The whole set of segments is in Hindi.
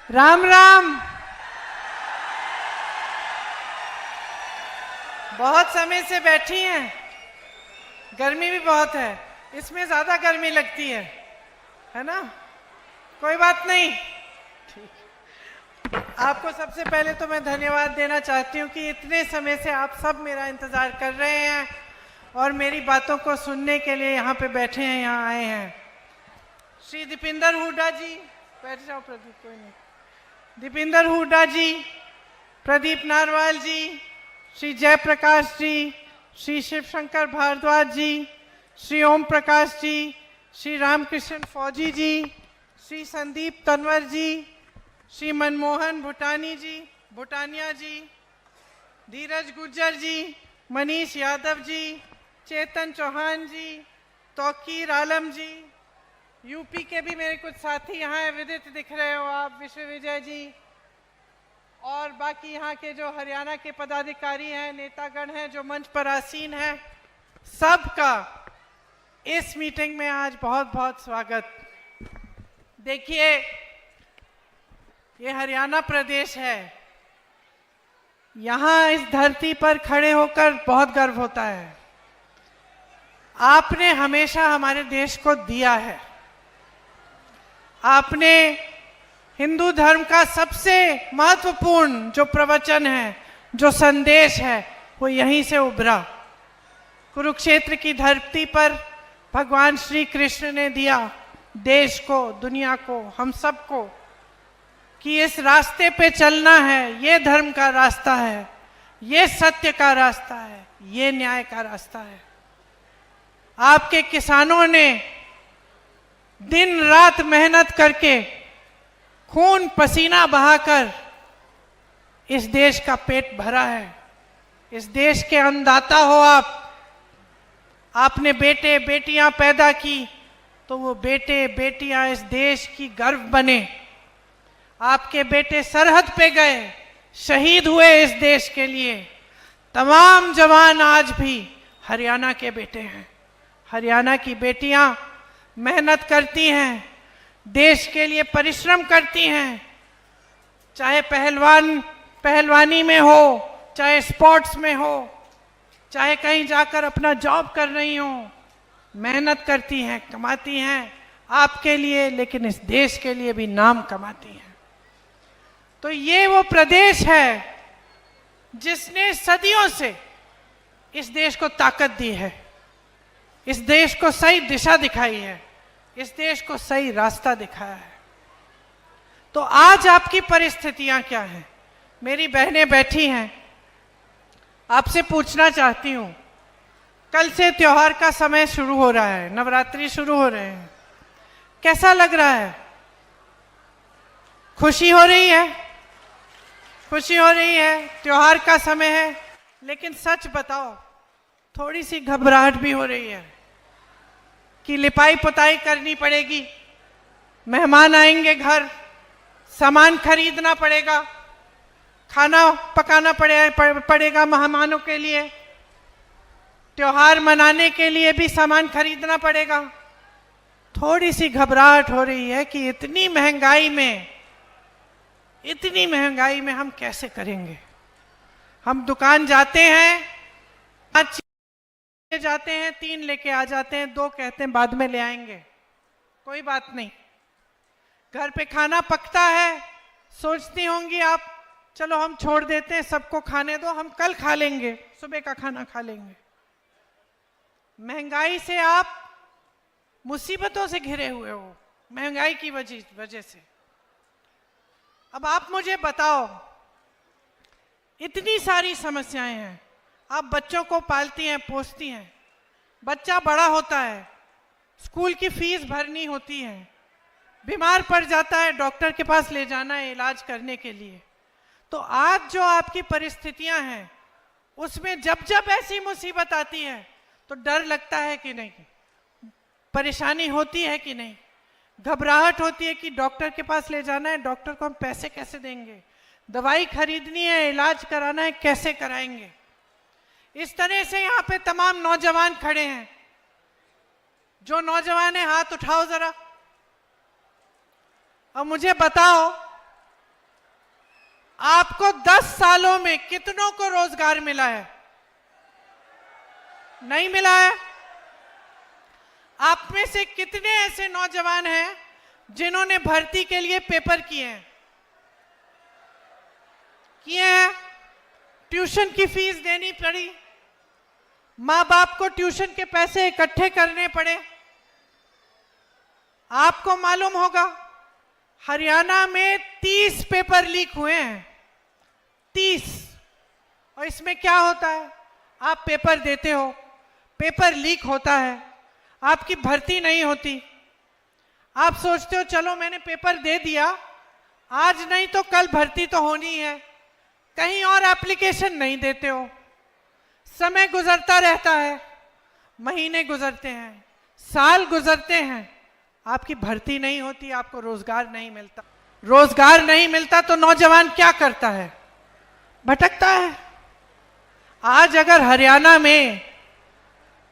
राम राम। बहुत समय से बैठी हैं, गर्मी भी बहुत है, इसमें ज्यादा गर्मी लगती है ना? कोई बात नहीं, ठीक। आपको सबसे पहले तो मैं धन्यवाद देना चाहती हूँ कि इतने समय से आप सब मेरा इंतजार कर रहे हैं और मेरी बातों को सुनने के लिए यहाँ पे बैठे हैं, यहाँ आए हैं। श्री दीपिंदर हुड्डा जी, बैठ जाओ प्रदीप, कोई नहीं। दीपिंदर हुड्डा जी, प्रदीप नारवाल जी, श्री जयप्रकाश जी, श्री शिवशंकर भारद्वाज जी, श्री ओम प्रकाश जी, श्री रामकृष्ण फौजी जी, श्री संदीप तनवर जी, श्री मनमोहन भूटानिया जी, धीरज गुर्जर जी, मनीष यादव जी, चेतन चौहान जी, तौकीर आलम जी, यूपी के भी मेरे कुछ साथी यहाँ हैं, विदित दिख रहे हो आप, विश्व विजय जी, और बाकी यहाँ के जो हरियाणा के पदाधिकारी हैं, नेतागण हैं जो मंच पर आसीन हैं, सबका इस मीटिंग में आज बहुत बहुत स्वागत। देखिए, ये हरियाणा प्रदेश है, यहाँ इस धरती पर खड़े होकर बहुत गर्व होता है। आपने हमेशा हमारे देश को दिया है। आपने हिंदू धर्म का सबसे महत्वपूर्ण जो प्रवचन है, जो संदेश है, वो यहीं से उभरा। कुरुक्षेत्र की धरती पर भगवान श्री कृष्ण ने दिया देश को, दुनिया को, हम सबको, कि इस रास्ते पे चलना है, ये धर्म का रास्ता है, ये सत्य का रास्ता है, ये न्याय का रास्ता है। आपके किसानों ने दिन रात मेहनत करके, खून पसीना बहाकर इस देश का पेट भरा है। इस देश के अन्नदाता हो आप। आपने बेटे बेटियां पैदा की तो वो बेटे बेटियां इस देश की गर्व बने। आपके बेटे सरहद पे गए, शहीद हुए इस देश के लिए। तमाम जवान आज भी हरियाणा के बेटे हैं। हरियाणा की बेटियां मेहनत करती हैं, देश के लिए परिश्रम करती हैं, चाहे पहलवानी में हो, चाहे स्पोर्ट्स में हो, चाहे कहीं जाकर अपना जॉब कर रही हो, मेहनत करती हैं, कमाती हैं आपके लिए, लेकिन इस देश के लिए भी नाम कमाती हैं। तो ये वो प्रदेश है जिसने सदियों से इस देश को ताकत दी है, इस देश को सही दिशा दिखाई है, इस देश को सही रास्ता दिखाया है। तो आज आपकी परिस्थितियां क्या हैं? मेरी बहनें बैठी हैं, आपसे पूछना चाहती हूं, कल से त्योहार का समय शुरू हो रहा है, नवरात्रि शुरू हो रहे हैं, कैसा लग रहा है? खुशी हो रही है? खुशी हो रही है, त्योहार का समय है, लेकिन सच बताओ, थोड़ी सी घबराहट भी हो रही है कि लिपाई पुताई करनी पड़ेगी, मेहमान आएंगे घर, सामान खरीदना पड़ेगा, खाना पकाना पड़ेगा मेहमानों के लिए, त्योहार मनाने के लिए भी सामान खरीदना पड़ेगा। थोड़ी सी घबराहट हो रही है कि इतनी महंगाई में हम कैसे करेंगे? हम दुकान जाते हैं, जाते हैं, 3 लेके आ जाते हैं, 2 कहते हैं बाद में ले आएंगे। कोई बात नहीं, घर पे खाना पकता है, सोचती होंगी आप, चलो हम छोड़ देते हैं, सबको खाने दो, हम कल खा लेंगे, सुबह का खाना खा लेंगे। महंगाई से आप मुसीबतों से घिरे हुए हो, महंगाई की वजह से। अब आप मुझे बताओ, इतनी सारी समस्याएं हैं, आप बच्चों को पालती हैं, पोसती हैं, बच्चा बड़ा होता है, स्कूल की फीस भरनी होती है, बीमार पड़ जाता है, डॉक्टर के पास ले जाना है इलाज करने के लिए। तो आज जो आपकी परिस्थितियां हैं, उसमें जब जब ऐसी मुसीबत आती है तो डर लगता है कि नहीं? परेशानी होती है कि नहीं? घबराहट होती है कि डॉक्टर के पास ले जाना है, डॉक्टर को हम पैसे कैसे देंगे? दवाई खरीदनी है, इलाज कराना है, कैसे कराएंगे? इस तरह से यहाँ पे तमाम नौजवान खड़े हैं। जो नौजवान है हाथ उठाओ जरा, और मुझे बताओ आपको 10 सालों में कितनों को रोजगार मिला है? नहीं मिला है। आप में से कितने ऐसे नौजवान हैं जिन्होंने भर्ती के लिए पेपर किए हैं? ट्यूशन की फीस देनी पड़ी, माँ बाप को ट्यूशन के पैसे इकट्ठे करने पड़े। आपको मालूम होगा हरियाणा में 30 पेपर लीक हुए हैं, 30। और इसमें क्या होता है, आप पेपर देते हो, पेपर लीक होता है, आपकी भर्ती नहीं होती। आप सोचते हो चलो मैंने पेपर दे दिया, आज नहीं तो कल भर्ती तो होनी है, कहीं और एप्लीकेशन नहीं देते हो। समय गुजरता रहता है, महीने गुजरते हैं, साल गुजरते हैं, आपकी भर्ती नहीं होती, आपको रोजगार नहीं मिलता। रोजगार नहीं मिलता तो नौजवान क्या करता है? भटकता है। आज अगर हरियाणा में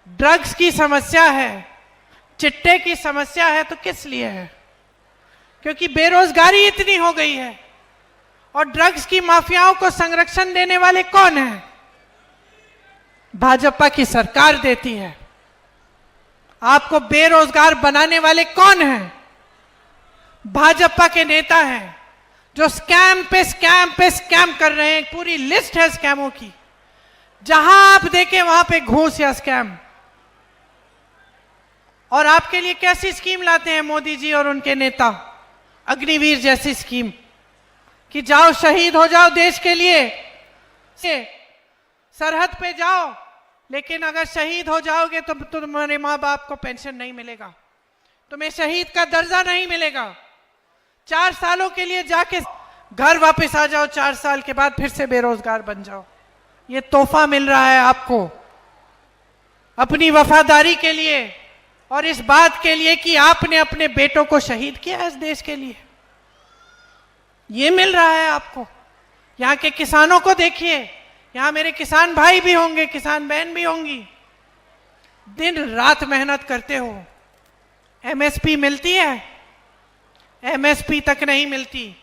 ड्रग्स की समस्या है, चिट्टे की समस्या है, तो किस लिए है? क्योंकि बेरोजगारी इतनी हो गई है। और ड्रग्स की माफियाओं को संरक्षण देने वाले कौन हैं? भाजपा की सरकार देती है। आपको बेरोजगार बनाने वाले कौन हैं? भाजपा के नेता हैं जो स्कैम पे स्कैम कर रहे हैं। पूरी लिस्ट है स्कैमों की, जहां आप देखें वहां पे घूस या स्कैम। और आपके लिए कैसी स्कीम लाते हैं मोदी जी और उनके नेता? अग्निवीर जैसी स्कीम कि जाओ शहीद हो जाओ देश के लिए, सरहद पे जाओ, लेकिन अगर शहीद हो जाओगे तो तुम्हारे माँ बाप को पेंशन नहीं मिलेगा, तुम्हें शहीद का दर्जा नहीं मिलेगा। 4 सालों के लिए जाके घर वापस आ जाओ, 4 साल के बाद फिर से बेरोजगार बन जाओ। ये तोहफा मिल रहा है आपको अपनी वफादारी के लिए और इस बात के लिए कि आपने अपने बेटों को शहीद किया इस देश के लिए। ये मिल रहा है आपको। यहाँ के किसानों को देखिए, यहाँ मेरे किसान भाई भी होंगे, किसान बहन भी होंगी, दिन रात मेहनत करते हो। एमएसपी मिलती है? एमएसपी तक नहीं मिलती।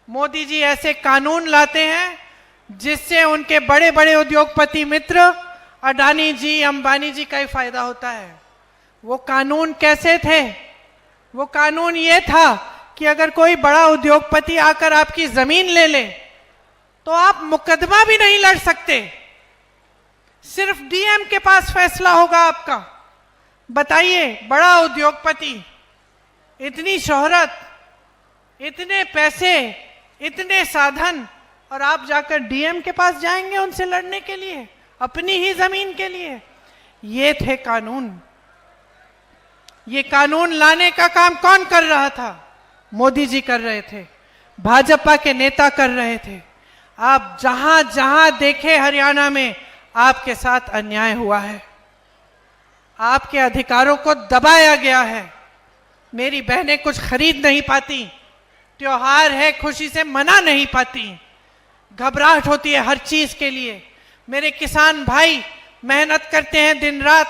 मोदी जी ऐसे कानून लाते हैं जिससे उनके बड़े बड़े उद्योगपति मित्र अडानी जी, अंबानी जी का ही फायदा होता है। वो कानून कैसे थे? वो कानून ये था कि अगर कोई बड़ा उद्योगपति आकर आपकी जमीन ले ले तो आप मुकदमा भी नहीं लड़ सकते, सिर्फ डीएम के पास फैसला होगा आपका। बताइए, बड़ा उद्योगपति, इतनी शोहरत, इतने पैसे, इतने साधन, और आप जाकर डीएम के पास जाएंगे उनसे लड़ने के लिए अपनी ही जमीन के लिए? ये थे कानून। ये कानून लाने का काम कौन कर रहा था? मोदी जी कर रहे थे, भाजपा के नेता कर रहे थे। आप जहां जहां देखे हरियाणा में आपके साथ अन्याय हुआ है, आपके अधिकारों को दबाया गया है। मेरी बहनें कुछ खरीद नहीं पाती, त्योहार है खुशी से मना नहीं पाती, घबराहट होती है हर चीज के लिए। मेरे किसान भाई मेहनत करते हैं दिन रात,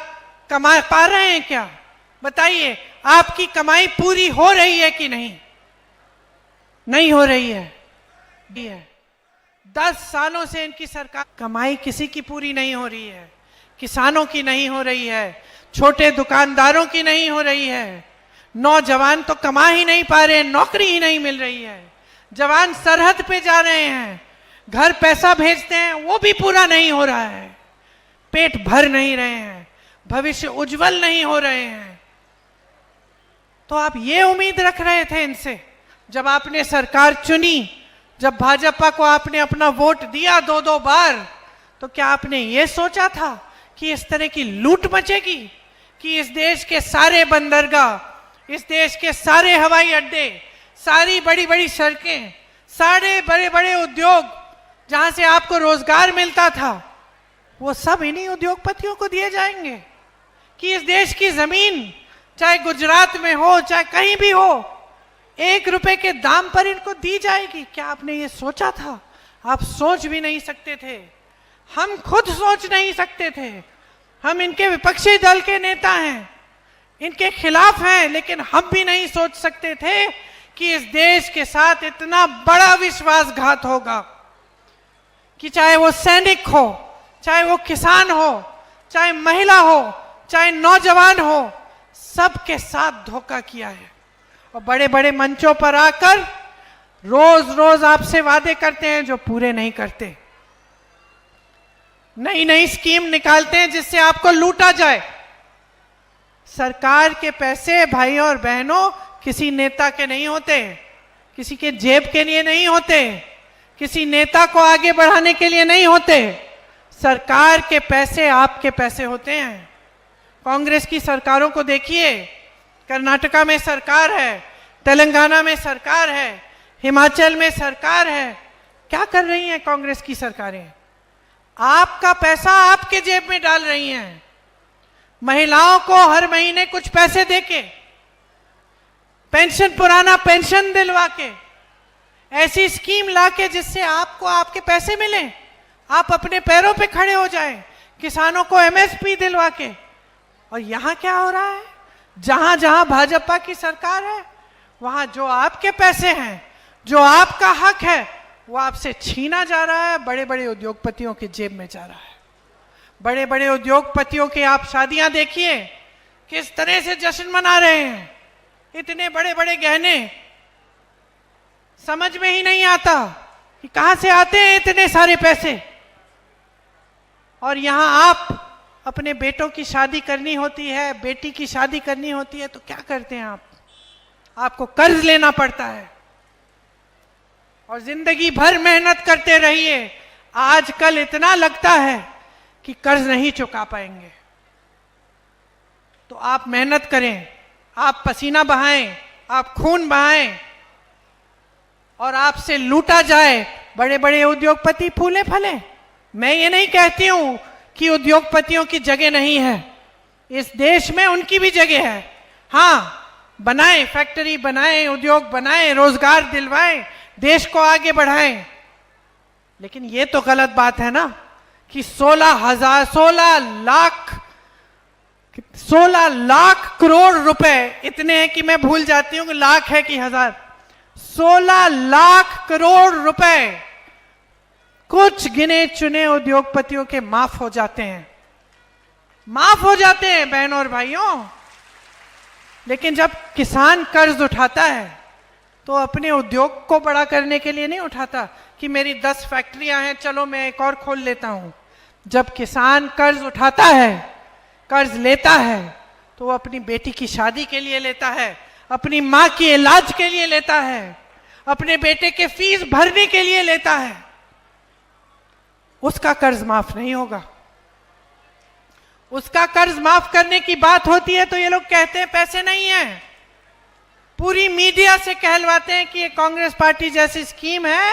कमा पा रहे हैं क्या? बताइए, आपकी कमाई पूरी हो रही है कि नहीं? नहीं हो रही है। 10 सालों से इनकी सरकार, कमाई किसी की पूरी नहीं हो रही है। किसानों की नहीं हो रही है, छोटे दुकानदारों की नहीं हो रही है, नौजवान तो कमा ही नहीं पा रहे, नौकरी ही नहीं मिल रही है। जवान सरहद पे जा रहे हैं, घर पैसा भेजते हैं, वो भी पूरा नहीं हो रहा है, पेट भर नहीं रहे हैं, भविष्य उज्जवल नहीं हो रहे हैं। तो आप ये उम्मीद रख रहे थे इनसे जब आपने सरकार चुनी, जब भाजपा को आपने अपना वोट दिया 2-2 बार, तो क्या आपने ये सोचा था कि इस तरह की लूट मचेगी, कि इस देश के सारे बंदरगाह, इस देश के सारे हवाई अड्डे, सारी बड़ी बड़ी सड़कें, सारे बड़े बड़े उद्योग जहां से आपको रोजगार मिलता था, वो सब इन्हीं उद्योगपतियों को दिए जाएंगे? कि इस देश की जमीन चाहे गुजरात में हो चाहे कहीं भी हो, 1 रुपए के दाम पर इनको दी जाएगी? क्या आपने ये सोचा था? आप सोच भी नहीं सकते थे, हम खुद सोच नहीं सकते थे। हम इनके विपक्षी दल के नेता हैं, इनके खिलाफ हैं, लेकिन हम भी नहीं सोच सकते थे कि इस देश के साथ इतना बड़ा विश्वासघात होगा कि चाहे वो सैनिक हो, चाहे वो किसान हो, चाहे महिला हो, चाहे नौजवान हो, सबके साथ धोखा किया है। और बड़े बड़े मंचों पर आकर रोज रोज आपसे वादे करते हैं जो पूरे नहीं करते। नई नई स्कीम निकालते हैं जिससे आपको लूटा जाए। सरकार के पैसे भाइयों और बहनों किसी नेता के नहीं होते, किसी के जेब के लिए नहीं होते, किसी नेता को आगे बढ़ाने के लिए नहीं होते। सरकार के पैसे आपके पैसे होते हैं। कांग्रेस की सरकारों को देखिए, कर्नाटका में सरकार है, तेलंगाना में सरकार है, हिमाचल में सरकार है। क्या कर रही हैं कांग्रेस की सरकारें? आपका पैसा आपके जेब में डाल रही हैं। महिलाओं को हर महीने कुछ पैसे देके, पेंशन, पुराना पेंशन दिलवा के, ऐसी स्कीम लाके जिससे आपको आपके पैसे मिले, आप अपने पैरों पे खड़े हो जाएं, किसानों को एमएसपी दिलवा के। और यहां क्या हो रहा है? जहां जहां भाजपा की सरकार है, वहां जो आपके पैसे हैं, जो आपका हक है, वो आपसे छीना जा रहा है, बड़े बड़े उद्योगपतियों के जेब में जा रहा है। बड़े बड़े उद्योगपतियों की आप शादियां देखिए, किस तरह से जश्न मना रहे हैं। इतने बड़े बड़े गहने, समझ में ही नहीं आता कि कहां से आते हैं इतने सारे पैसे। और यहां आप अपने बेटों की शादी करनी होती है, बेटी की शादी करनी होती है, तो क्या करते हैं आप? आपको कर्ज लेना पड़ता है और जिंदगी भर मेहनत करते रहिए। आजकल इतना लगता है कि कर्ज नहीं चुका पाएंगे। तो आप मेहनत करें, आप पसीना बहाएं, आप खून बहाएं और आपसे लूटा जाए। बड़े बड़े उद्योगपति फूले फले। मैं ये नहीं कहती हूं कि उद्योगपतियों की जगह नहीं है, इस देश में उनकी भी जगह है। हाँ, बनाएं, फैक्ट्री बनाएं, उद्योग बनाएं, रोजगार दिलवाएं, देश को आगे बढ़ाएं। लेकिन ये तो गलत बात है ना कि 16 लाख करोड़ रुपए, इतने हैं कि मैं भूल जाती हूं कि लाख है कि हजार। 16 लाख करोड़ रुपए कुछ गिने चुने उद्योगपतियों के माफ हो जाते हैं, माफ हो जाते हैं बहनों और भाइयों। लेकिन जब किसान कर्ज उठाता है तो अपने उद्योग को बड़ा करने के लिए नहीं उठाता कि मेरी 10 फैक्ट्रियां हैं, चलो मैं एक और खोल लेता हूं। जब किसान कर्ज उठाता है, कर्ज लेता है, तो वो अपनी बेटी की शादी के लिए लेता है, अपनी मां के इलाज के लिए लेता है, अपने बेटे के फीस भरने के लिए लेता है। उसका कर्ज माफ नहीं होगा। उसका कर्ज माफ करने की बात होती है तो ये लोग कहते हैं पैसे नहीं है। पूरी मीडिया से कहलवाते हैं कि ये कांग्रेस पार्टी जैसी स्कीम है।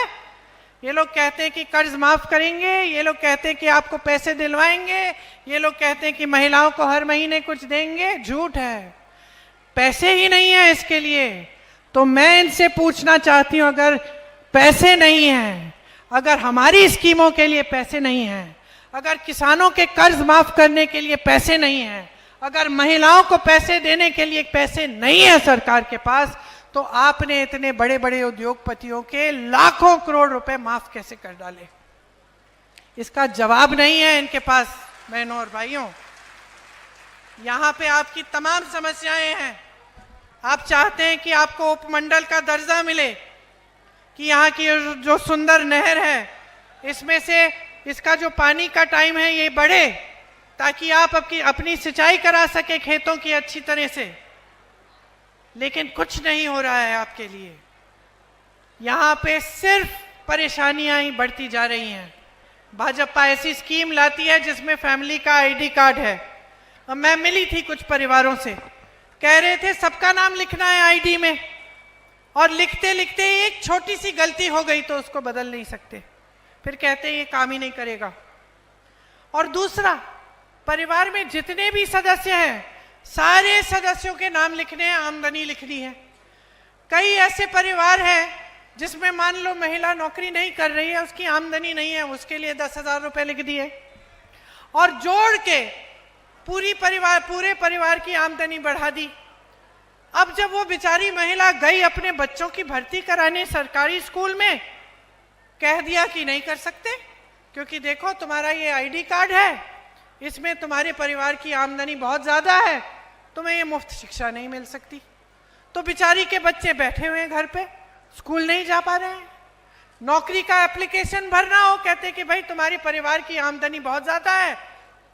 ये लोग कहते हैं कि कर्ज माफ करेंगे, ये लोग कहते हैं कि आपको पैसे दिलवाएंगे, ये लोग कहते हैं कि महिलाओं को हर महीने कुछ देंगे। झूठ है, पैसे ही नहीं है इसके लिए। तो मैं इनसे पूछना चाहती हूं, अगर पैसे नहीं हैं, अगर हमारी स्कीमों के लिए पैसे नहीं हैं, अगर किसानों के कर्ज माफ करने के लिए पैसे नहीं हैं, अगर महिलाओं को पैसे देने के लिए पैसे नहीं है सरकार के पास, तो आपने इतने बड़े बड़े उद्योगपतियों के लाखों करोड़ रुपए माफ कैसे कर डाले? इसका जवाब नहीं है इनके पास। बहनों और भाइयों, यहां पे आपकी तमाम समस्याएं हैं। आप चाहते हैं कि आपको उपमंडल का दर्जा मिले, कि यहाँ की जो सुंदर नहर है इसमें से इसका जो पानी का टाइम है ये बढ़े, ताकि आप अपनी सिंचाई करा सके खेतों की अच्छी तरह से। लेकिन कुछ नहीं हो रहा है आपके लिए। यहाँ पे सिर्फ परेशानियां ही बढ़ती जा रही हैं। भाजपा ऐसी स्कीम लाती है जिसमें फैमिली का आईडी कार्ड है। अब मैं मिली थी कुछ परिवारों से, कह रहे थे सबका नाम लिखना है आईडी में, और लिखते लिखते एक छोटी सी गलती हो गई तो उसको बदल नहीं सकते, फिर कहते हैं ये काम ही नहीं करेगा। और दूसरा, परिवार में जितने भी सदस्य हैं सारे सदस्यों के नाम लिखने हैं, आमदनी लिखनी है। कई ऐसे परिवार हैं जिसमें मान लो महिला नौकरी नहीं कर रही है, उसकी आमदनी नहीं है, उसके लिए 10,000 रुपए लिख दिए और जोड़ के पूरे परिवार की आमदनी बढ़ा दी। अब जब वो बेचारी महिला गई अपने बच्चों की भर्ती कराने सरकारी स्कूल में, कह दिया कि नहीं कर सकते, क्योंकि देखो तुम्हारा ये आईडी कार्ड है, इसमें तुम्हारे परिवार की आमदनी बहुत ज़्यादा है, तुम्हें ये मुफ्त शिक्षा नहीं मिल सकती। तो बेचारी के बच्चे बैठे हुए हैं घर पे, स्कूल नहीं जा पा रहे हैं। नौकरी का एप्लीकेशन भरना हो, कहते कि भाई तुम्हारे परिवार की आमदनी बहुत ज़्यादा है,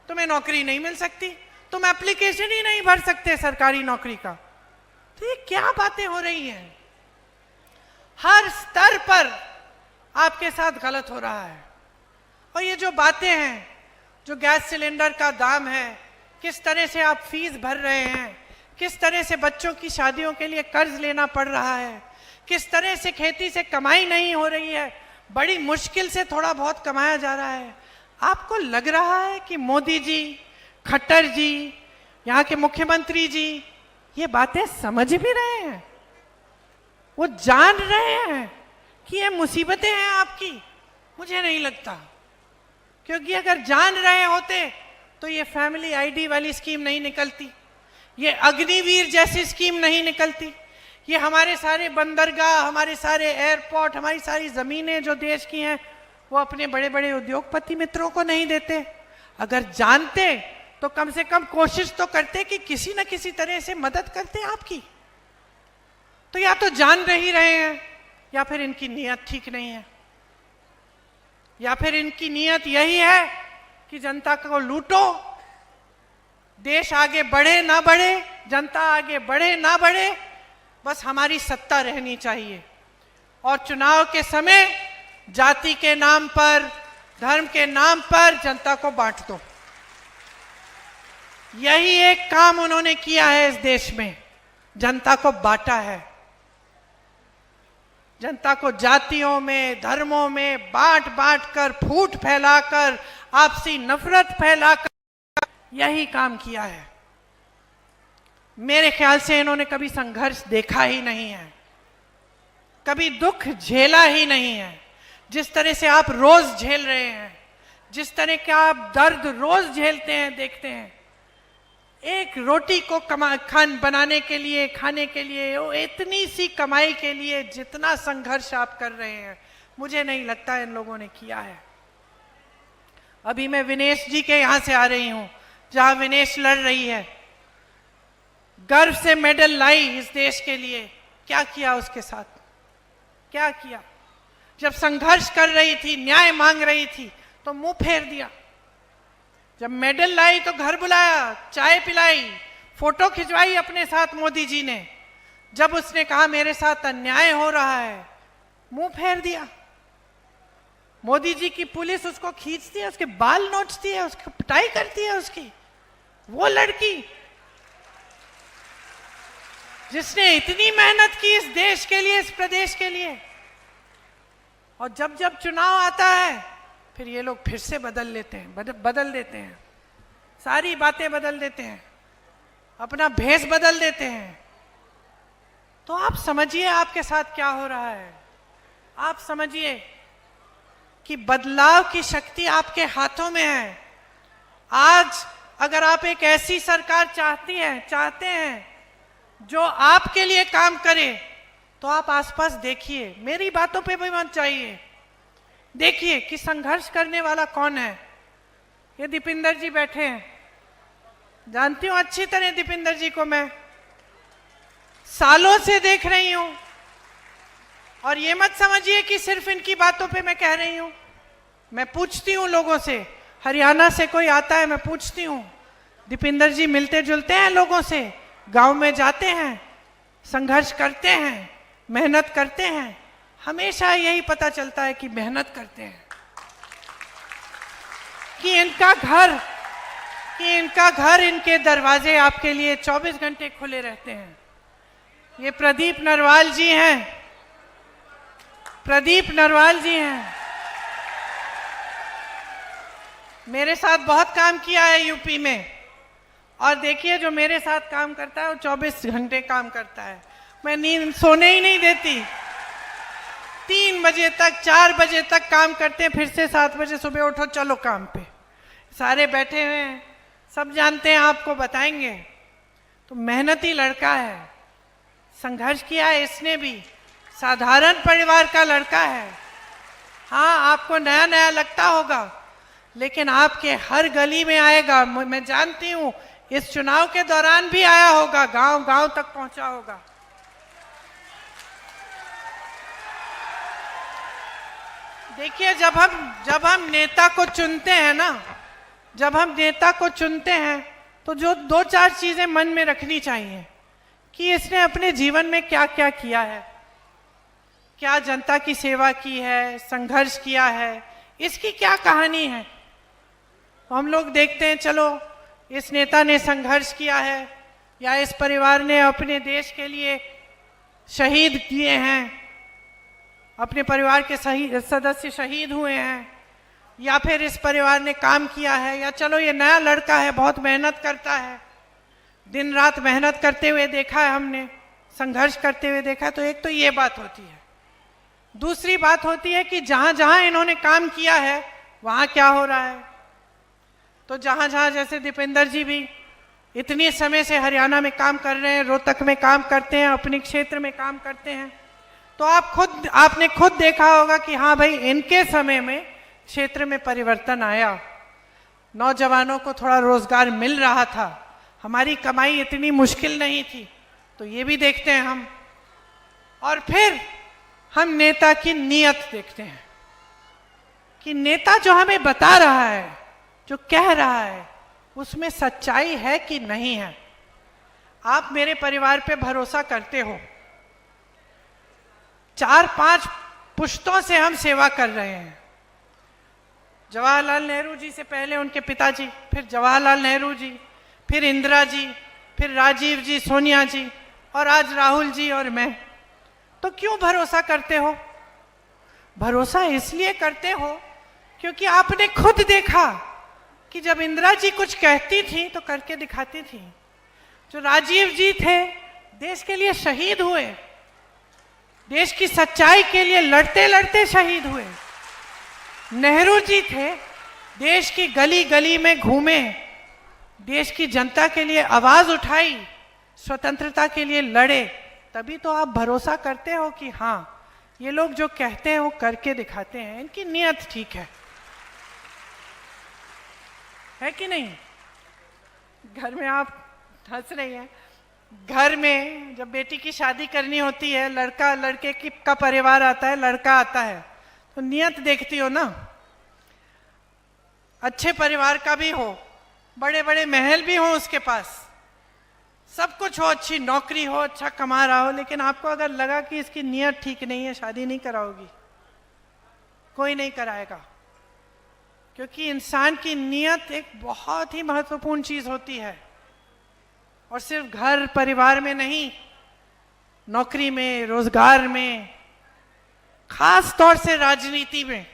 तुम्हें नौकरी नहीं मिल सकती, तुम एप्लीकेशन ही नहीं भर सकते सरकारी नौकरी का। तो ये क्या बातें हो रही हैं? हर स्तर पर आपके साथ गलत हो रहा है। और ये जो बातें हैं, जो गैस सिलेंडर का दाम है, किस तरह से आप फीस भर रहे हैं, किस तरह से बच्चों की शादियों के लिए कर्ज लेना पड़ रहा है, किस तरह से खेती से कमाई नहीं हो रही है, बड़ी मुश्किल से थोड़ा बहुत कमाया जा रहा है। आपको लग रहा है कि मोदी जी, खट्टर जी, यहाँ के मुख्यमंत्री जी ये बातें समझ भी रहे हैं? वो जान रहे हैं कि ये मुसीबतें हैं आपकी? मुझे नहीं लगता, क्योंकि अगर जान रहे होते तो ये फैमिली आईडी वाली स्कीम नहीं निकलती, ये अग्निवीर जैसी स्कीम नहीं निकलती, ये हमारे सारे बंदरगाह, हमारे सारे एयरपोर्ट, हमारी सारी ज़मीनें जो देश की हैं वो अपने बड़े बड़े उद्योगपति मित्रों को नहीं देते। अगर जानते तो कम से कम कोशिश तो करते कि किसी न किसी तरह से मदद करते आपकी। तो या तो जान ही रहे हैं, या फिर इनकी नीयत ठीक नहीं है, या फिर इनकी नीयत यही है कि जनता को लूटो, देश आगे बढ़े ना बढ़े, जनता आगे बढ़े ना बढ़े, बस हमारी सत्ता रहनी चाहिए। और चुनाव के समय जाति के नाम पर, धर्म के नाम पर जनता को बांट दो। यही एक काम उन्होंने किया है इस देश में, जनता को बांटा है। जनता को जातियों में, धर्मों में बांट बांट कर, फूट फैलाकर, आपसी नफरत फैलाकर यही काम किया है। मेरे ख्याल से इन्होंने कभी संघर्ष देखा ही नहीं है, कभी दुख झेला ही नहीं है। जिस तरह से आप रोज झेल रहे हैं, जिस तरह का आप दर्द रोज झेलते हैं, देखते हैं, एक रोटी को बनाने के लिए, खाने के लिए, वो इतनी सी कमाई के लिए जितना संघर्ष आप कर रहे हैं, मुझे नहीं लगता इन लोगों ने किया है। अभी मैं विनेश जी के यहाँ से आ रही हूँ, जहाँ विनेश लड़ रही है, गर्व से मेडल लाई इस देश के लिए। क्या किया उसके साथ? क्या किया? जब संघर्ष कर रही थी, न्याय मांग रही थी, तो मुंह फेर दिया। जब मेडल लाई तो घर बुलाया, चाय पिलाई, फोटो खिंचवाई अपने साथ मोदी जी ने। जब उसने कहा मेरे साथ अन्याय हो रहा है, मुंह फेर दिया। मोदी जी की पुलिस उसको खींचती है, उसके बाल नोचती है, उसकी पिटाई करती है उसकी। वो लड़की जिसने इतनी मेहनत की इस देश के लिए, इस प्रदेश के लिए, और जब जब चुनाव आता है फिर ये लोग फिर से बदल लेते हैं, बदल देते हैं, सारी बातें बदल देते हैं, अपना भेष बदल देते हैं। तो आप समझिए आपके साथ क्या हो रहा है। आप समझिए कि बदलाव की शक्ति आपके हाथों में है। आज अगर आप एक ऐसी सरकार चाहते हैं जो आपके लिए काम करे, तो आप आसपास देखिए, मेरी बातों पे भी मत जाइए, देखिए कि संघर्ष करने वाला कौन है। ये दीपिंदर जी बैठे हैं, जानती हूं अच्छी तरह दीपिंदर जी को, मैं सालों से देख रही हूं। और ये मत समझिए कि सिर्फ इनकी बातों पे मैं कह रही हूं, मैं पूछती हूं लोगों से, हरियाणा से कोई आता है मैं पूछती हूं, दीपिंदर जी मिलते जुलते हैं लोगों से, गांव में जाते हैं, संघर्ष करते हैं, मेहनत करते हैं, हमेशा यही पता चलता है कि मेहनत करते हैं, कि इनका घर, इनके दरवाजे आपके लिए 24 घंटे खुले रहते हैं। ये प्रदीप नरवाल जी हैं, प्रदीप नरवाल जी हैं, मेरे साथ बहुत काम किया है यूपी में। और देखिए जो मेरे साथ काम करता है वो 24 घंटे काम करता है, मैं नींद सोने ही नहीं देती, 3 बजे तक 4 बजे तक काम करते हैं, फिर से 7 बजे सुबह उठो चलो काम पे। सारे बैठे हुए हैं, सब जानते हैं, आपको बताएंगे। तो मेहनती लड़का है, संघर्ष किया है इसने भी, साधारण परिवार का लड़का है। हाँ, आपको नया नया लगता होगा, लेकिन आपके हर गली में आएगा। मैं जानती हूँ, इस चुनाव के दौरान भी आया होगा, गांव गांव तक पहुंचा होगा। देखिए, जब हम नेता को चुनते हैं ना, जब हम नेता को चुनते हैं तो जो 2-4 चीजें मन में रखनी चाहिए कि इसने अपने जीवन में क्या क्या किया है, क्या जनता की सेवा की है, संघर्ष किया है, इसकी क्या कहानी है। तो हम लोग देखते हैं, चलो इस नेता ने संघर्ष किया है, या इस परिवार ने अपने देश के लिए शहीद किए हैं, अपने परिवार के सदस्य शहीद हुए हैं, या फिर इस परिवार ने काम किया है, या चलो ये नया लड़का है, बहुत मेहनत करता है, दिन रात मेहनत करते हुए देखा है हमने, संघर्ष करते हुए देखा है। तो एक तो ये बात होती है। दूसरी बात होती है कि जहां जहां इन्होंने काम किया है वहां क्या हो रहा है। तो जहां जहां, जैसे दीपेंद्र जी भी इतने समय से हरियाणा में काम कर रहे हैं, रोहतक में काम करते हैं, अपने क्षेत्र में काम करते हैं, तो आपने खुद देखा होगा कि हाँ भाई, इनके समय में क्षेत्र में परिवर्तन आया, नौजवानों को थोड़ा रोजगार मिल रहा था, हमारी कमाई इतनी मुश्किल नहीं थी। तो ये भी देखते हैं हम। और फिर हम नेता की नीयत देखते हैं कि नेता जो हमें बता रहा है, जो कह रहा है, उसमें सच्चाई है कि नहीं है। आप मेरे परिवार पे भरोसा करते हो, 4-5 पुश्तों से हम सेवा कर रहे हैं। जवाहरलाल नेहरू जी से पहले उनके पिताजी, फिर जवाहरलाल नेहरू जी, फिर इंदिरा जी, फिर राजीव जी, सोनिया जी, और आज राहुल जी और मैं। तो क्यों भरोसा करते हो? भरोसा इसलिए करते हो क्योंकि आपने खुद देखा कि जब इंदिरा जी कुछ कहती थी तो करके दिखाती थी। जो राजीव जी थे, देश के लिए शहीद हुए, देश की सच्चाई के लिए लड़ते लड़ते शहीद हुए। नेहरू जी थे, देश की गली गली में घूमे, देश की जनता के लिए आवाज उठाई, स्वतंत्रता के लिए लड़े। तभी तो आप भरोसा करते हो कि हाँ, ये लोग जो कहते हैं वो करके दिखाते हैं, इनकी नीयत ठीक है कि नहीं? घर में आप हंस रही हैं, घर में जब बेटी की शादी करनी होती है, लड़का लड़के का परिवार आता है, लड़का आता है, तो नियत देखती हो ना। अच्छे परिवार का भी हो, बड़े बड़े महल भी हो उसके पास, सब कुछ हो, अच्छी नौकरी हो, अच्छा कमा रहा हो, लेकिन आपको अगर लगा कि इसकी नियत ठीक नहीं है, शादी नहीं कराओगी, कोई नहीं कराएगा। क्योंकि इंसान की नियत एक बहुत ही महत्वपूर्ण चीज होती है, और सिर्फ घर परिवार में नहीं, नौकरी में, रोजगार में, खास तौर से राजनीति में।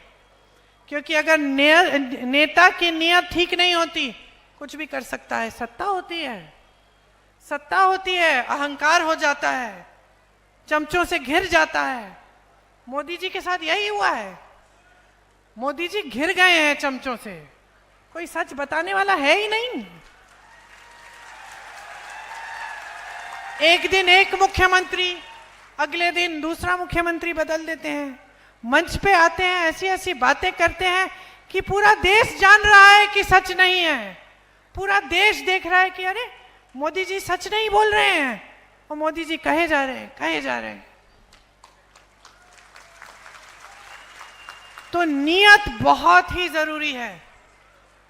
क्योंकि अगर नेता की नियत ठीक नहीं होती, कुछ भी कर सकता है। सत्ता होती है, सत्ता होती है, अहंकार हो जाता है, चमचों से घिर जाता है। मोदी जी के साथ यही हुआ है, मोदी जी घिर गए हैं चमचों से, कोई सच बताने वाला है ही नहीं। एक दिन एक मुख्यमंत्री, अगले दिन दूसरा मुख्यमंत्री बदल देते हैं, मंच पे आते हैं, ऐसी ऐसी बातें करते हैं कि पूरा देश जान रहा है कि सच नहीं है, पूरा देश देख रहा है कि अरे मोदी जी सच नहीं बोल रहे हैं, और मोदी जी कहे जा रहे हैं। तो नियत बहुत ही जरूरी है।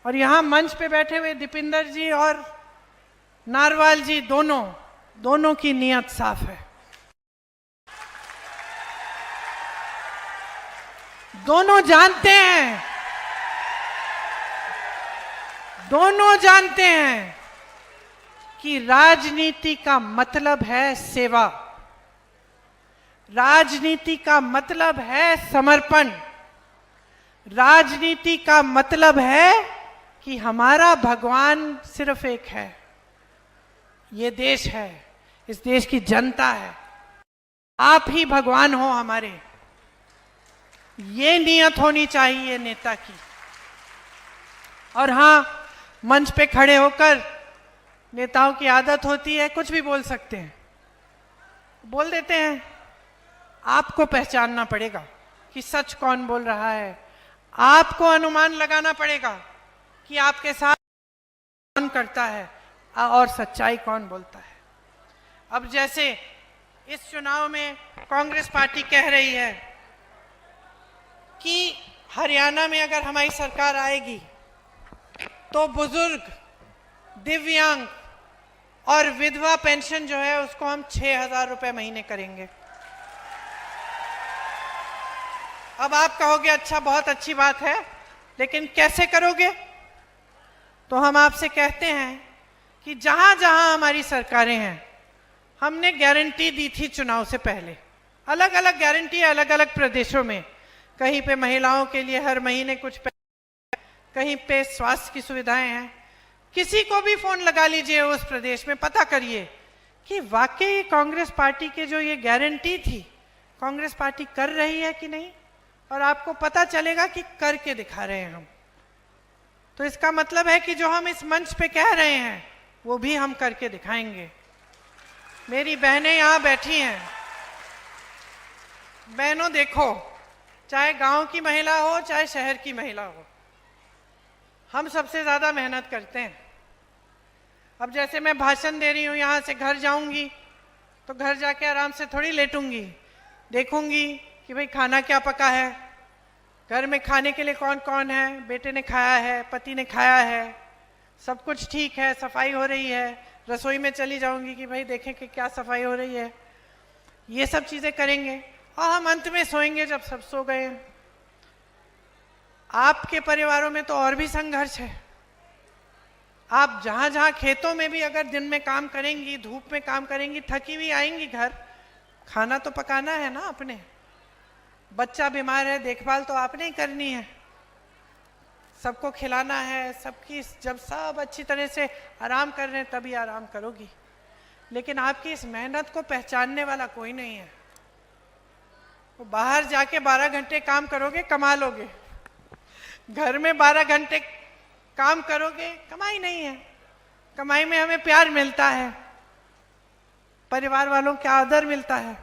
और यहां मंच पे बैठे हुए दीपेंद्र जी और नारवाल जी, दोनों की नियत साफ है। दोनों जानते हैं कि राजनीति का मतलब है सेवा, राजनीति का मतलब है समर्पण, राजनीति का मतलब है कि हमारा भगवान सिर्फ एक है, ये देश है, इस देश की जनता है, आप ही भगवान हो हमारे। ये नियत होनी चाहिए नेता की। और हाँ, मंच पे खड़े होकर नेताओं की आदत होती है कुछ भी बोल सकते हैं, बोल देते हैं। आपको पहचानना पड़ेगा कि सच कौन बोल रहा है। आपको अनुमान लगाना पड़ेगा कि आपके साथ कौन करता है और सच्चाई कौन बोलता है। अब जैसे इस चुनाव में कांग्रेस पार्टी कह रही है कि हरियाणा में अगर हमारी सरकार आएगी तो बुजुर्ग, दिव्यांग और विधवा पेंशन जो है उसको हम 6,000 रुपए महीने करेंगे। अब आप कहोगे अच्छा, बहुत अच्छी बात है, लेकिन कैसे करोगे? तो हम आपसे कहते हैं कि जहां जहां हमारी सरकारें हैं, हमने गारंटी दी थी चुनाव से पहले, अलग अलग गारंटी है अलग अलग प्रदेशों में। कहीं पे महिलाओं के लिए हर महीने कुछ पैसे, कहीं पे स्वास्थ्य की सुविधाएं हैं। किसी को भी फोन लगा लीजिए उस प्रदेश में, पता करिए कि वाकई कांग्रेस पार्टी के जो ये गारंटी थी कांग्रेस पार्टी कर रही है कि नहीं, और आपको पता चलेगा कि करके दिखा रहे हैं हम। तो इसका मतलब है कि जो हम इस मंच पे कह रहे हैं वो भी हम करके दिखाएंगे। मेरी बहनें यहाँ बैठी हैं। बहनों देखो, चाहे गांव की महिला हो चाहे शहर की महिला हो, हम सबसे ज्यादा मेहनत करते हैं। अब जैसे मैं भाषण दे रही हूँ, यहाँ से घर जाऊंगी तो घर जाके आराम से थोड़ी लेटूंगी, देखूंगी कि भाई खाना क्या पका है, घर में खाने के लिए कौन कौन है, बेटे ने खाया है, पति ने खाया है, सब कुछ ठीक है, सफाई हो रही है। रसोई में चली जाऊंगी कि भाई देखें कि क्या सफाई हो रही है। ये सब चीजें करेंगे और हम अंत में सोएंगे जब सब सो गए। आपके परिवारों में तो और भी संघर्ष है। आप जहां जहां खेतों में भी अगर दिन में काम करेंगी, धूप में काम करेंगी, थकी हुई आएंगी घर, खाना तो पकाना है ना अपने। बच्चा बीमार है, देखभाल तो आपने ही करनी है, सबको खिलाना है, सबकी जब सब अच्छी तरह से आराम कर रहे हैं तभी आराम करोगी। लेकिन आपकी इस मेहनत को पहचानने वाला कोई नहीं है। वो बाहर जाके 12 घंटे काम करोगे, कमा लोगे, घर में 12 घंटे काम करोगे, कमाई नहीं है। कमाई में हमें प्यार मिलता है, परिवार वालों का आदर मिलता है।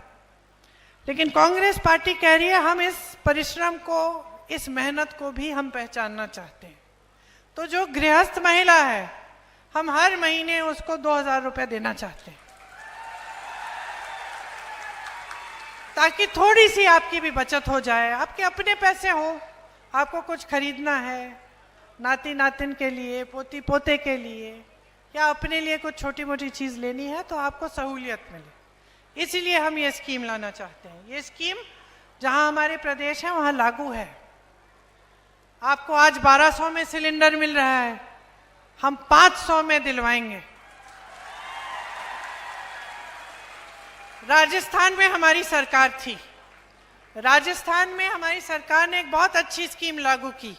लेकिन कांग्रेस पार्टी कह रही है हम इस परिश्रम को, इस मेहनत को भी हम पहचानना चाहते हैं। तो जो गृहस्थ महिला है, हम हर महीने उसको 2,000 रुपए देना चाहते हैं, ताकि थोड़ी सी आपकी भी बचत हो जाए, आपके अपने पैसे हो, आपको कुछ खरीदना है नाती नातिन के लिए, पोती पोते के लिए, या अपने लिए कुछ छोटी मोटी चीज लेनी है तो आपको सहूलियत मिले। इसीलिए हम ये स्कीम लाना चाहते हैं। ये स्कीम जहां हमारे प्रदेश है वहां लागू है। आपको आज 1200 में सिलेंडर मिल रहा है, हम 500 में दिलवाएंगे। राजस्थान में हमारी सरकार थी, राजस्थान में हमारी सरकार ने एक बहुत अच्छी स्कीम लागू की।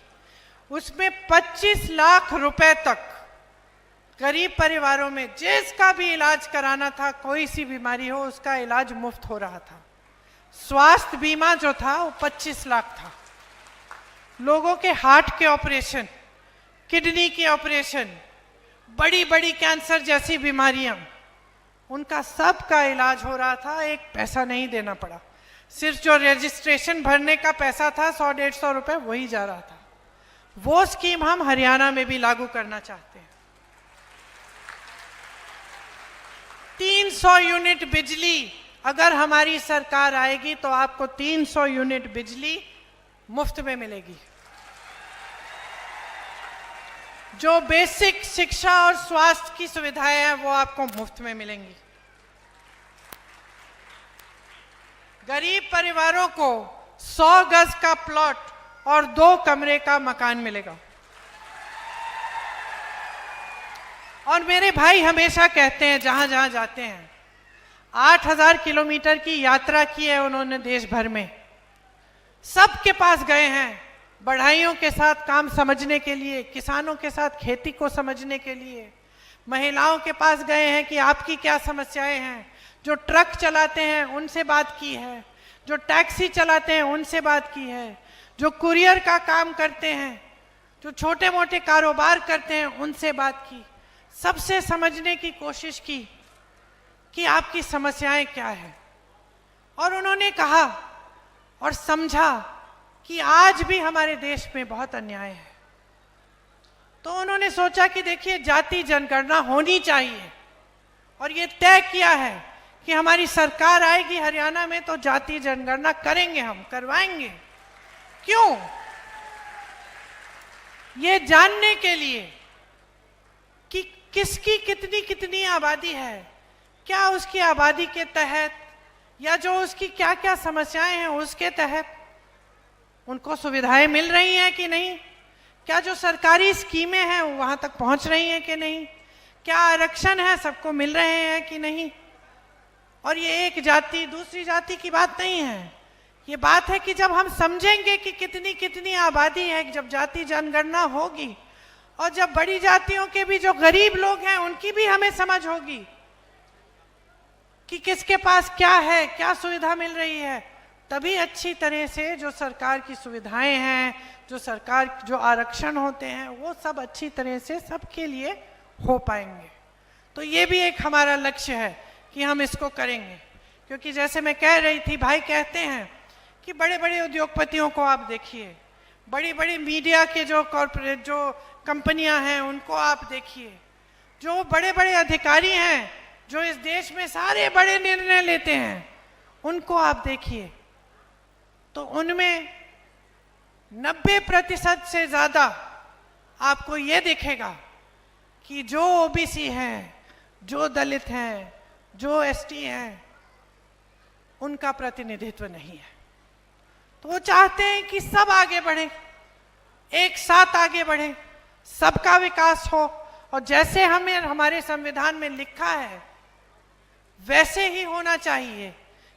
उसमें 25 लाख रुपए तक गरीब परिवारों में जिसका भी इलाज कराना था, कोई सी बीमारी हो उसका इलाज मुफ्त हो रहा था। स्वास्थ्य बीमा जो था वो 25 लाख था। लोगों के हार्ट के ऑपरेशन, किडनी के ऑपरेशन, बड़ी बड़ी कैंसर जैसी बीमारियां, उनका सब का इलाज हो रहा था, एक पैसा नहीं देना पड़ा। सिर्फ जो रजिस्ट्रेशन भरने का पैसा था 100-150 रुपए, वही जा रहा था। वो स्कीम हम हरियाणा में भी लागू करना चाहते हैं। 300 यूनिट बिजली अगर हमारी सरकार आएगी तो आपको 300 यूनिट बिजली मुफ्त में मिलेगी। जो बेसिक शिक्षा और स्वास्थ्य की सुविधाएं हैं वो आपको मुफ्त में मिलेंगी। गरीब परिवारों को 100 गज का प्लॉट और 2 कमरे का मकान मिलेगा। और मेरे भाई हमेशा कहते हैं जहां जहां जाते हैं, 8000 किलोमीटर की यात्रा की है उन्होंने देश भर में, सबके पास गए हैं, बढ़ाइयों के साथ काम समझने के लिए, किसानों के साथ खेती को समझने के लिए, महिलाओं के पास गए हैं कि आपकी क्या समस्याएं हैं, जो ट्रक चलाते हैं उनसे बात की है, जो टैक्सी चलाते हैं उनसे बात की है, जो कुरियर का काम करते हैं, जो छोटे मोटे कारोबार करते हैं उनसे बात की, सबसे समझने की कोशिश की कि आपकी समस्याएं क्या है। और उन्होंने कहा और समझा कि आज भी हमारे देश में बहुत अन्याय है। तो उन्होंने सोचा कि देखिए, जाति जनगणना होनी चाहिए, और ये तय किया है कि हमारी सरकार आएगी हरियाणा में तो जाति जनगणना करेंगे, हम करवाएंगे। क्यों? ये जानने के लिए कि किसकी कितनी कितनी आबादी है, क्या उसकी आबादी के तहत या जो उसकी क्या क्या समस्याएं हैं उसके तहत उनको सुविधाएं मिल रही हैं कि नहीं, क्या जो सरकारी स्कीमें हैं वो वहां तक पहुंच रही हैं कि नहीं, क्या आरक्षण है सबको मिल रहे हैं कि नहीं। और ये एक जाति दूसरी जाति की बात नहीं है, ये बात है कि जब हम समझेंगे कि कितनी कितनी आबादी है, जब जाति जनगणना होगी, और जब बड़ी जातियों के भी जो गरीब लोग हैं उनकी भी हमें समझ होगी कि किसके पास क्या है, क्या सुविधा मिल रही है, तभी अच्छी तरह से जो सरकार की सुविधाएं हैं, जो सरकार जो आरक्षण होते हैं, वो सब अच्छी तरह से सबके लिए हो पाएंगे। तो ये भी एक हमारा लक्ष्य है कि हम इसको करेंगे। क्योंकि जैसे मैं कह रही थी, भाई कहते हैं कि बड़े बड़े उद्योगपतियों को आप देखिए, बड़ी बड़ी मीडिया के जो कॉरपोरेट जो कंपनियां हैं उनको आप देखिए, जो बड़े बड़े अधिकारी हैं जो इस देश में सारे बड़े निर्णय लेते हैं, उनको आप देखिए, तो उनमें 90% से ज्यादा आपको ये दिखेगा कि जो ओबीसी हैं, जो दलित हैं, जो एसटी हैं, उनका प्रतिनिधित्व नहीं है। तो वो चाहते हैं कि सब आगे बढ़े, एक साथ आगे बढ़े, सबका विकास हो, और जैसे हमें हमारे संविधान में लिखा है वैसे ही होना चाहिए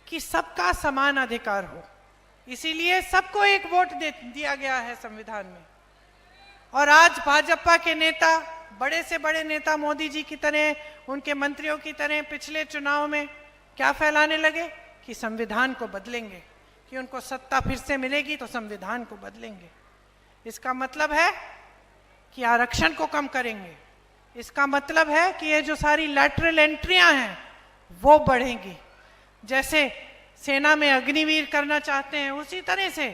कि सबका समान अधिकार हो। इसीलिए सबको एक वोट दिया गया है संविधान में। और आज भाजपा के नेता, बड़े से बड़े नेता मोदी जी की तरह, उनके मंत्रियों की तरह पिछले चुनाव में क्या फैलाने लगे कि संविधान को बदलेंगे, कि उनको सत्ता फिर से मिलेगी तो संविधान को बदलेंगे। इसका मतलब है कि आरक्षण को कम करेंगे, इसका मतलब है कि ये जो सारी लैटरल एंट्रियां हैं वो बढ़ेंगी। जैसे सेना में अग्निवीर करना चाहते हैं, उसी तरह से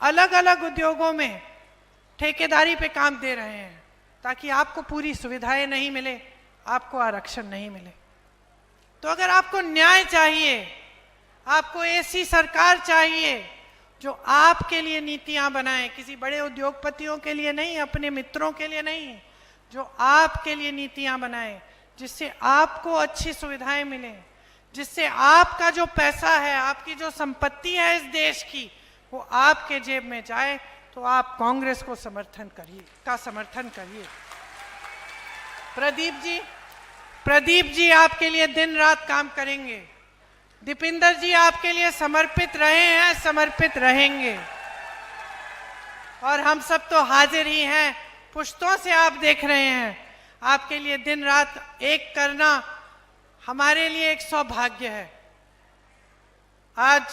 अलग अलग उद्योगों में ठेकेदारी पे काम दे रहे हैं, ताकि आपको पूरी सुविधाएं नहीं मिले, आपको आरक्षण नहीं मिले। तो अगर आपको न्याय चाहिए, आपको ऐसी सरकार चाहिए जो आपके लिए नीतियां बनाए, किसी बड़े उद्योगपतियों के लिए नहीं, अपने मित्रों के लिए नहीं, जो आपके लिए नीतियां बनाए, जिससे आपको अच्छी सुविधाएं मिले, जिससे आपका जो पैसा है, आपकी जो संपत्ति है इस देश की, वो आपके जेब में जाए, तो आप कांग्रेस को समर्थन करिए। प्रदीप जी आपके लिए दिन रात काम करेंगे। दीपिंदर जी आपके लिए समर्पित रहे हैं, समर्पित रहेंगे। और हम सब तो हाजिर ही हैं, पुश्तों से आप देख रहे हैं, आपके लिए दिन रात एक करना हमारे लिए एक सौभाग्य है। आज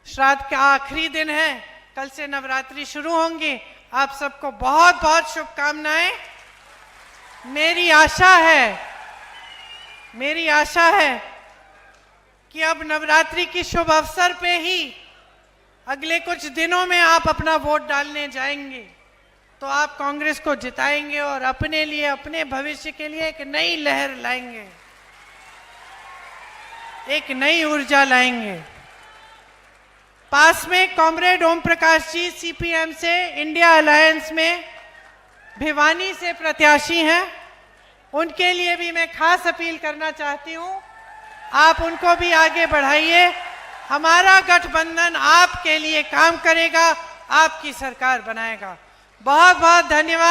श्राद्ध का आखिरी दिन है, कल से नवरात्रि शुरू होंगी। आप सबको बहुत बहुत शुभकामनाएं। मेरी आशा है कि अब नवरात्रि की शुभ अवसर पे ही अगले कुछ दिनों में आप अपना वोट डालने जाएंगे, तो आप कांग्रेस को जिताएंगे और अपने लिए, अपने भविष्य के लिए एक नई लहर लाएंगे, एक नई ऊर्जा लाएंगे। पास में कॉमरेड ओम प्रकाश जी सीपीएम से इंडिया अलायंस में भिवानी से प्रत्याशी हैं, उनके लिए भी मैं खास अपील करना चाहती हूं, आप उनको भी आगे बढ़ाइए। हमारा गठबंधन आपके लिए काम करेगा, आपकी सरकार बनाएगा। बहुत बहुत धन्यवाद।